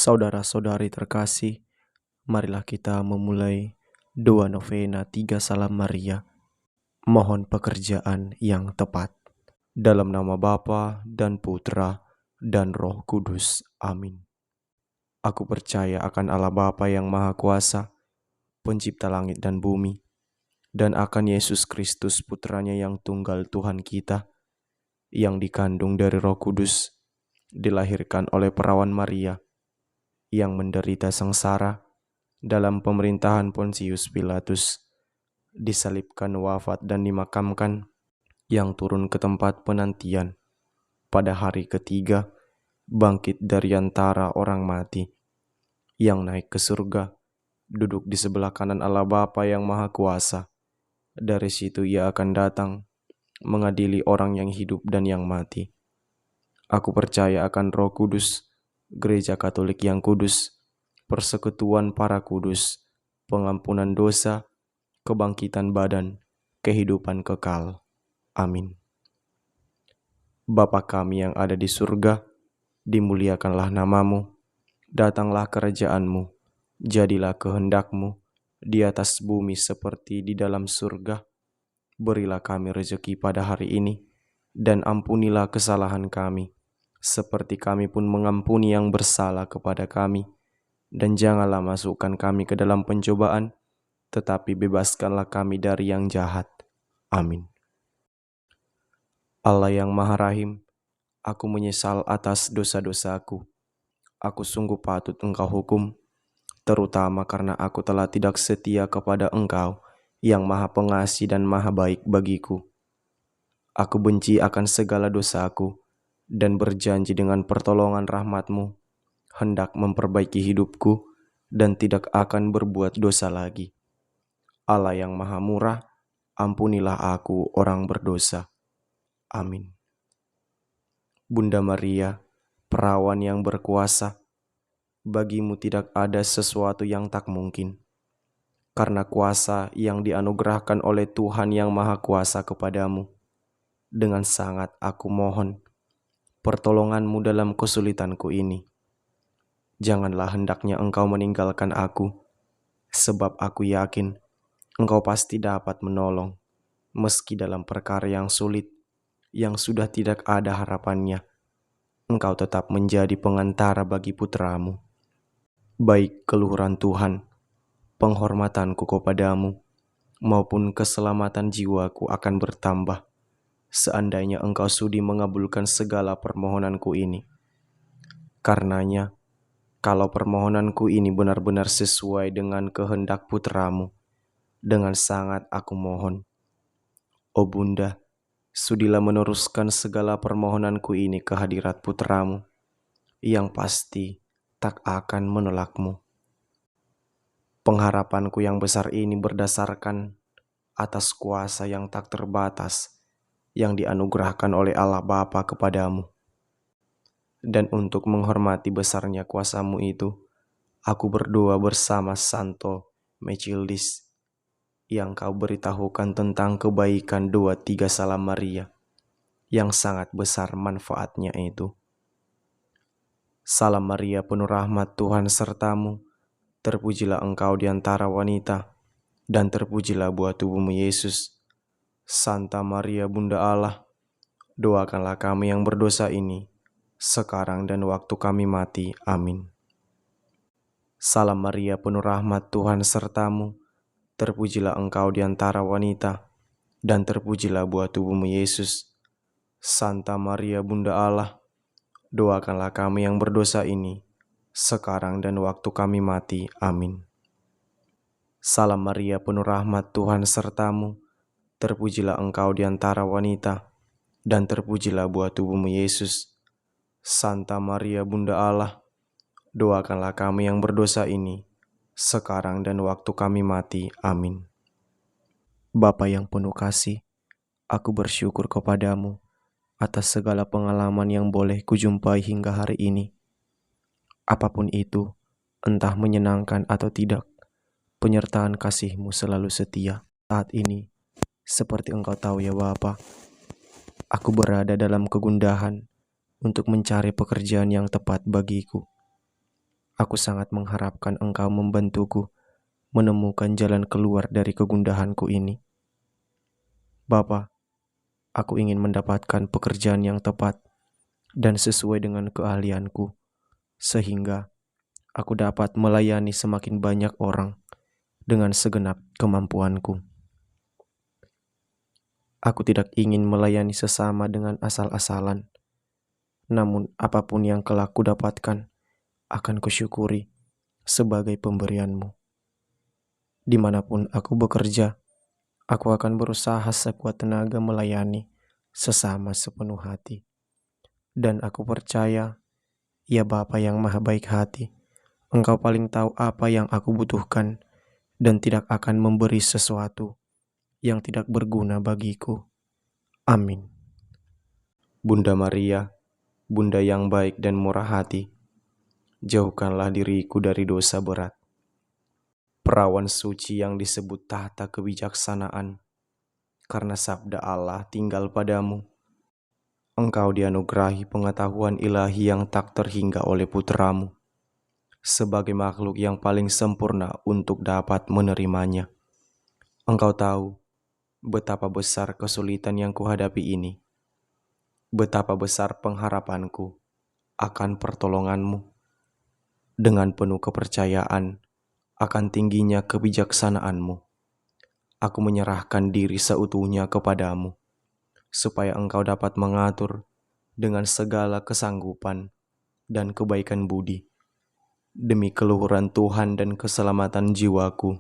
Saudara-saudari terkasih, marilah kita memulai doa novena 3 Salam Maria. Mohon pekerjaan yang tepat. Dalam nama Bapa dan Putra dan Roh Kudus. Amin. Aku percaya akan Allah Bapa yang Maha Kuasa, pencipta langit dan bumi, dan akan Yesus Kristus putranya yang tunggal Tuhan kita, yang dikandung dari Roh Kudus, dilahirkan oleh perawan Maria, yang menderita sengsara dalam pemerintahan Pontius Pilatus, disalibkan, wafat dan dimakamkan, yang turun ke tempat penantian, pada hari ketiga bangkit dari antara orang mati, yang naik ke surga, duduk di sebelah kanan Allah Bapa yang Maha Kuasa. Dari situ ia akan datang mengadili orang yang hidup dan yang mati. Aku percaya akan Roh Kudus, Gereja Katolik yang kudus, persekutuan para kudus, pengampunan dosa, kebangkitan badan, kehidupan kekal. Amin. Bapa kami yang ada di surga, dimuliakanlah namamu, datanglah kerajaanmu, jadilah kehendakmu, di atas bumi seperti di dalam surga. Berilah kami rezeki pada hari ini, dan ampunilah kesalahan kami, seperti kami pun mengampuni yang bersalah kepada kami. Dan janganlah masukkan kami ke dalam pencobaan, tetapi bebaskanlah kami dari yang jahat. Amin. Allah yang Maha Rahim, aku menyesal atas dosa-dosaku. Aku sungguh patut Engkau hukum, terutama karena aku telah tidak setia kepada Engkau yang Maha Pengasih dan Maha Baik bagiku. Aku benci akan segala dosaku dan berjanji dengan pertolongan rahmat-Mu hendak memperbaiki hidupku dan tidak akan berbuat dosa lagi. Allah yang Maha Murah, ampunilah aku orang berdosa. Amin. Bunda Maria, perawan yang berkuasa, bagimu tidak ada sesuatu yang tak mungkin. Karena kuasa yang dianugerahkan oleh Tuhan yang Maha Kuasa kepadamu, dengan sangat aku mohon pertolongan-Mu dalam kesulitanku ini. Janganlah hendaknya Engkau meninggalkan aku, sebab aku yakin Engkau pasti dapat menolong, meski dalam perkara yang sulit, yang sudah tidak ada harapannya. Engkau tetap menjadi pengantara bagi putra-Mu. Baik keluhuran Tuhan, penghormatanku kepadamu, maupun keselamatan jiwaku akan bertambah, seandainya Engkau sudi mengabulkan segala permohonanku ini. Karenanya, kalau permohonanku ini benar-benar sesuai dengan kehendak putra-Mu, dengan sangat aku mohon, oh Bunda, sudilah meneruskan segala permohonanku ini ke hadirat putra-Mu, yang pasti tak akan menolak-Mu. Pengharapanku yang besar ini berdasarkan atas kuasa yang tak terbatas, yang dianugerahkan oleh Allah Bapa kepadamu. Dan untuk menghormati besarnya kuasa-Mu itu, aku berdoa bersama Santo Mechildis, yang Kau beritahukan tentang kebaikan doa 3 Salam Maria, yang sangat besar manfaatnya itu. Salam Maria, penuh rahmat, Tuhan sertamu, terpujilah Engkau di antara wanita, dan terpujilah buah tubuhmu Yesus. Santa Maria Bunda Allah, doakanlah kami yang berdosa ini, sekarang dan waktu kami mati. Amin. Salam Maria, penuh rahmat, Tuhan sertamu, terpujilah Engkau di antara wanita, dan terpujilah buah tubuhmu Yesus. Santa Maria Bunda Allah, doakanlah kami yang berdosa ini, sekarang dan waktu kami mati. Amin. Salam Maria, penuh rahmat, Tuhan sertamu, terpujilah Engkau di antara wanita, dan terpujilah buah tubuhmu Yesus. Santa Maria Bunda Allah, doakanlah kami yang berdosa ini, sekarang dan waktu kami mati. Amin. Bapa yang penuh kasih, aku bersyukur kepadamu atas segala pengalaman yang boleh kujumpai hingga hari ini. Apapun itu, entah menyenangkan atau tidak, penyertaan kasih-Mu selalu setia. Saat ini, seperti Engkau tahu ya Bapa, aku berada dalam kegundahan untuk mencari pekerjaan yang tepat bagiku. Aku sangat mengharapkan Engkau membantuku menemukan jalan keluar dari kegundahanku ini. Bapa, aku ingin mendapatkan pekerjaan yang tepat dan sesuai dengan keahlianku, sehingga aku dapat melayani semakin banyak orang dengan segenap kemampuanku. Aku tidak ingin melayani sesama dengan asal-asalan, namun apapun yang kelak kudapatkan akan kusyukuri sebagai pemberianmu. Dimanapun aku bekerja, aku akan berusaha sekuat tenaga melayani sesama sepenuh hati. Dan aku percaya, ya Bapa yang Maha Baik Hati, Engkau paling tahu apa yang aku butuhkan dan tidak akan memberi sesuatu yang tidak berguna bagiku. Amin. Bunda Maria, Bunda yang baik dan murah hati, jauhkanlah diriku dari dosa berat. Perawan suci yang disebut tahta kebijaksanaan, karena sabda Allah tinggal padamu. Engkau dianugerahi pengetahuan ilahi yang tak terhingga oleh putramu, sebagai makhluk yang paling sempurna untuk dapat menerimanya. Engkau tahu betapa besar kesulitan yang kuhadapi ini, betapa besar pengharapanku akan pertolonganmu. Dengan penuh kepercayaan akan tingginya kebijaksanaanmu, aku menyerahkan diri seutuhnya kepadamu, supaya Engkau dapat mengatur dengan segala kesanggupan dan kebaikan budi, demi keluhuran Tuhan dan keselamatan jiwaku.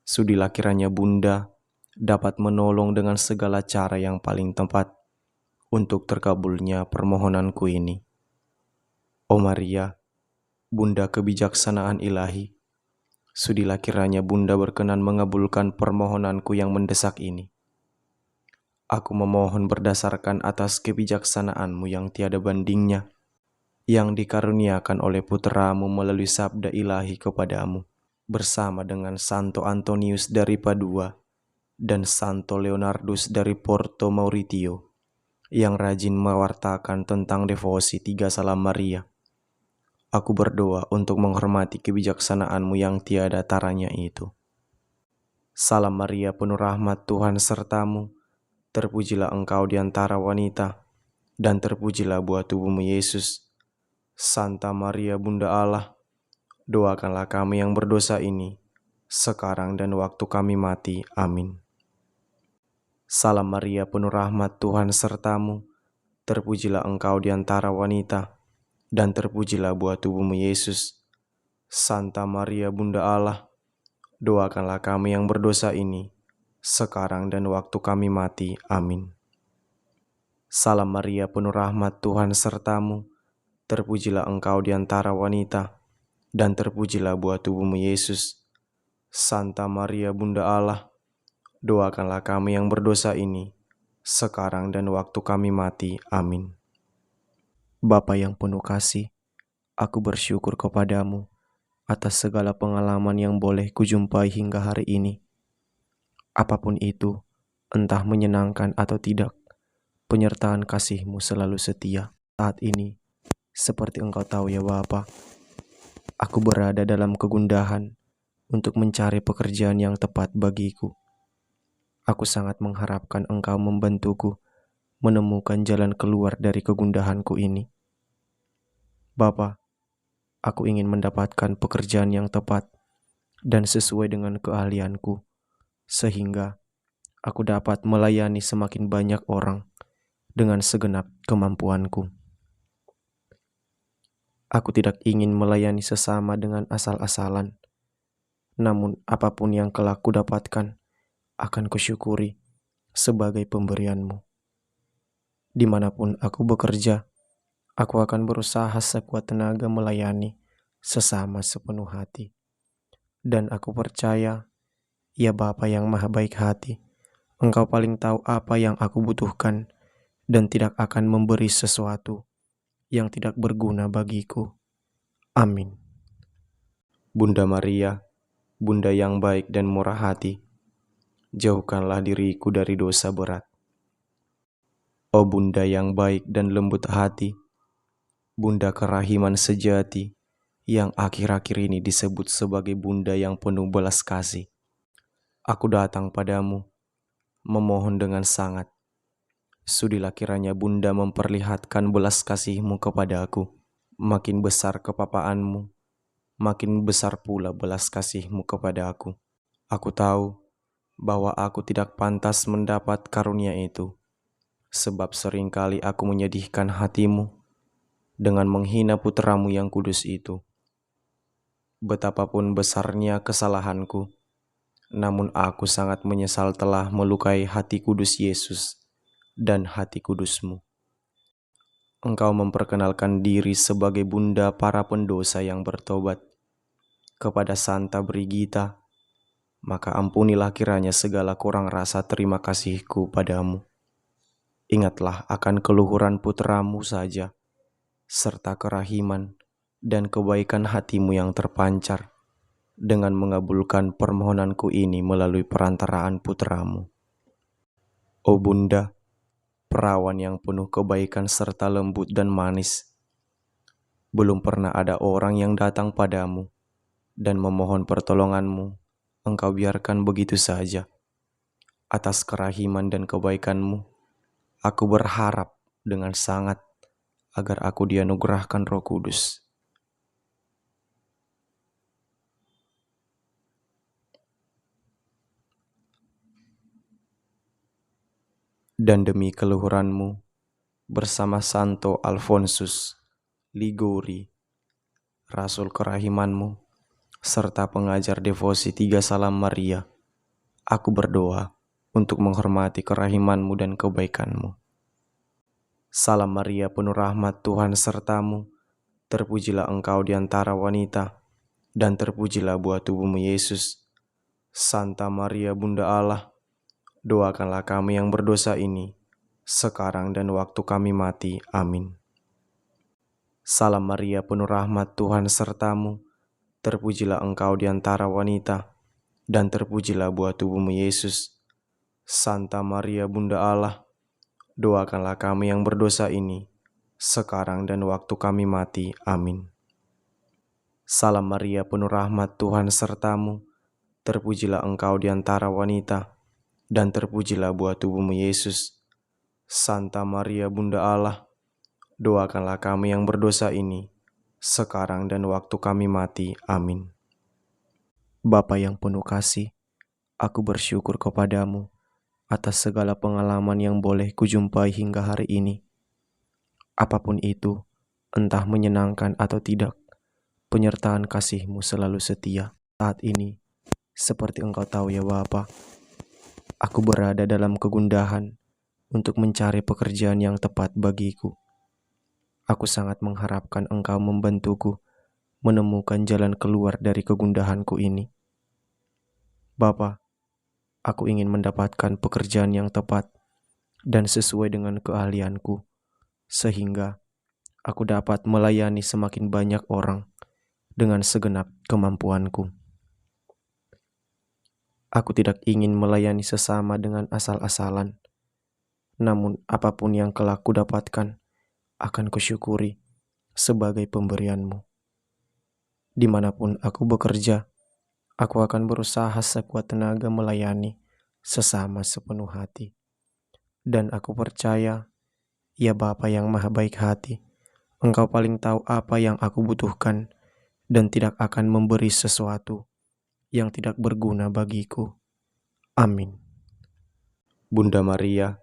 Sudilah kiranya Bunda dapat menolong dengan segala cara yang paling tepat untuk terkabulnya permohonanku ini. O Maria, Bunda kebijaksanaan ilahi, sudilah kiranya Bunda berkenan mengabulkan permohonanku yang mendesak ini. Aku memohon berdasarkan atas kebijaksanaanmu yang tiada bandingnya, yang dikaruniakan oleh putramu melalui sabda ilahi kepadamu, bersama dengan Santo Antonius dari Padua dan Santo Leonardus dari Porto Mauritio, yang rajin mewartakan tentang devosi 3 Salam Maria. Aku berdoa untuk menghormati kebijaksanaanmu yang tiada taranya itu. Salam Maria, penuh rahmat, Tuhan sertamu. Terpujilah engkau di antara wanita, dan terpujilah buah tubuhmu Yesus. Santa Maria, Bunda Allah, doakanlah kami yang berdosa ini, sekarang dan waktu kami mati. Amin. Salam Maria, penuh rahmat, Tuhan sertamu. Terpujilah engkau di antara wanita, dan terpujilah buah tubuhmu Yesus. Santa Maria, Bunda Allah, doakanlah kami yang berdosa ini, sekarang dan waktu kami mati. Amin. Salam Maria, penuh rahmat, Tuhan sertamu. Terpujilah engkau di antara wanita, dan terpujilah buah tubuhmu Yesus. Santa Maria, Bunda Allah, doakanlah kami yang berdosa ini, sekarang dan waktu kami mati. Amin. Bapa yang penuh kasih, aku bersyukur kepadamu atas segala pengalaman yang boleh kujumpai hingga hari ini. Apapun itu, entah menyenangkan atau tidak, penyertaan kasih-Mu selalu setia. Saat ini, seperti Engkau tahu ya Bapa, aku berada dalam kegundahan untuk mencari pekerjaan yang tepat bagiku. Aku sangat mengharapkan Engkau membantuku menemukan jalan keluar dari kegundahanku ini. Bapa, aku ingin mendapatkan pekerjaan yang tepat dan sesuai dengan keahlianku, sehingga aku dapat melayani semakin banyak orang dengan segenap kemampuanku. Aku tidak ingin melayani sesama dengan asal-asalan, namun apapun yang kelak kudapatkan akan kusyukuri sebagai pemberianmu. Dimanapun aku bekerja, aku akan berusaha sekuat tenaga melayani sesama sepenuh hati. Dan aku percaya, ya Bapa yang Maha Baik Hati, Engkau paling tahu apa yang aku butuhkan dan tidak akan memberi sesuatu yang tidak berguna bagiku. Amin. Bunda Maria, Bunda yang baik dan murah hati, jauhkanlah diriku dari dosa berat. O Bunda yang baik dan lembut hati, Bunda kerahiman sejati, yang akhir-akhir ini disebut sebagai Bunda yang penuh belas kasih. Aku datang padamu, memohon dengan sangat. Sudilah kiranya Bunda memperlihatkan belas kasih-Mu kepada aku. Makin besar kepapaanmu, makin besar pula belas kasih-Mu kepada aku. Aku tahu bahwa aku tidak pantas mendapat karunia itu, sebab seringkali aku menyedihkan hati-Mu dengan menghina putra-Mu yang kudus itu. Betapapun besarnya kesalahanku, namun aku sangat menyesal telah melukai hati kudus Yesus dan hati kudus-Mu. Engkau memperkenalkan diri sebagai Bunda para pendosa yang bertobat kepada Santa Brigita, maka ampunilah kiranya segala kurang rasa terima kasihku padamu. Ingatlah akan keluhuran putra-Mu saja, serta kerahiman dan kebaikan hati-Mu yang terpancar, dengan mengabulkan permohonanku ini melalui perantaraan putra-Mu. O Bunda, perawan yang penuh kebaikan serta lembut dan manis, belum pernah ada orang yang datang padamu dan memohon pertolongan-Mu, Engkau biarkan begitu saja. Atas kerahiman dan kebaikan-Mu, aku berharap dengan sangat agar aku dianugerahkan Roh Kudus. Dan demi keluhuran-Mu, bersama Santo Alfonsus Ligori, Rasul kerahiman-Mu, serta pengajar devosi 3 Salam Maria, aku berdoa untuk menghormati kerahiman-Mu dan kebaikan-Mu. Salam Maria, penuh rahmat, Tuhan serta-Mu. Terpujilah Engkau di antara wanita, dan terpujilah buah tubuh-Mu Yesus. Santa Maria, Bunda Allah, doakanlah kami yang berdosa ini, sekarang dan waktu kami mati. Amin. Salam Maria, penuh rahmat, Tuhan serta-Mu. Terpujilah Engkau di antara wanita, dan terpujilah buah tubuh-Mu Yesus. Santa Maria, Bunda Allah, doakanlah kami yang berdosa ini, sekarang dan waktu kami mati. Amin. Salam Maria, penuh rahmat, Tuhan serta-Mu. Terpujilah Engkau di antara wanita, dan terpujilah buah tubuh-Mu Yesus. Santa Maria, Bunda Allah, doakanlah kami yang berdosa ini, sekarang dan waktu kami mati. Amin. Bapa yang penuh kasih, aku bersyukur kepadamu atas segala pengalaman yang boleh kujumpai hingga hari ini. Apapun itu, entah menyenangkan atau tidak, penyertaan kasih-Mu selalu setia. Saat ini, seperti Engkau tahu ya Bapa, aku berada dalam kegundahan untuk mencari pekerjaan yang tepat bagiku. Aku sangat mengharapkan Engkau membantuku menemukan jalan keluar dari kegundahanku ini. Bapa, aku ingin mendapatkan pekerjaan yang tepat dan sesuai dengan keahlianku, sehingga aku dapat melayani semakin banyak orang dengan segenap kemampuanku. Aku tidak ingin melayani sesama dengan asal-asalan, namun apapun yang kelak kudapatkan akan kusyukuri sebagai pemberian-Mu. Dimanapun aku bekerja, aku akan berusaha sekuat tenaga melayani sesama sepenuh hati. Dan aku percaya, ya Bapa yang Maha Baik hati, Engkau paling tahu apa yang aku butuhkan dan tidak akan memberi sesuatu yang tidak berguna bagiku. Amin. Bunda Maria,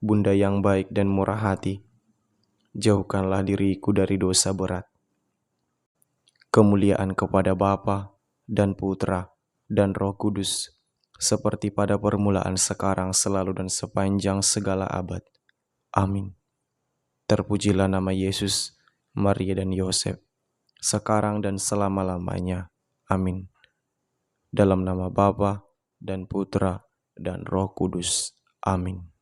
Bunda yang baik dan murah hati, jauhkanlah diriku dari dosa berat. Kemuliaan kepada Bapa dan Putra dan Roh Kudus, seperti pada permulaan, sekarang, selalu, dan sepanjang segala abad. Amin. Terpujilah nama Yesus, Maria, dan Yosef, sekarang dan selama-lamanya. Amin. Dalam nama Bapa dan Putra dan Roh Kudus. Amin.